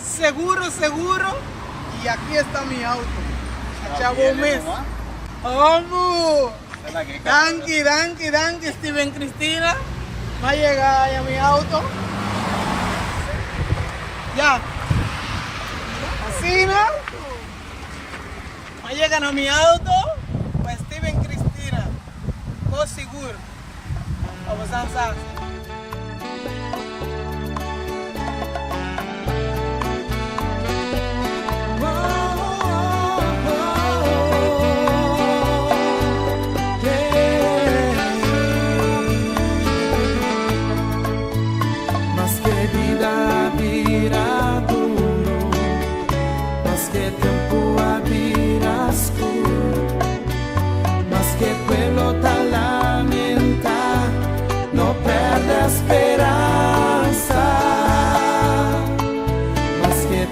seguro, seguro. Y aquí está mi auto. Chavo un mes. ¡Vamos! Danke, Steven Cristina. Va a llegar ya mi auto. Ya. Así, ¿no? Va a llegar a mi auto. Pues Steven Cristina. Go seguro. Vamos a hacer.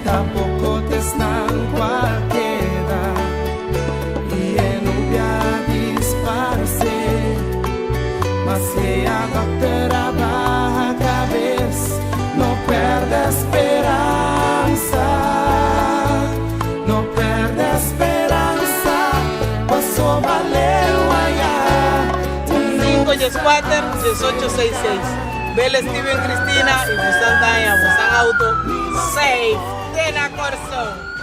Tampoco te están cualquiera y en lluvia disparse, mas que agua trabaja cada vez, no pierde esperanza, no pierde esperanza, pasó valeu allá. 564-1866. Vele Steven Cristina y Busan Taya, Busan Auto, safe de la Corso.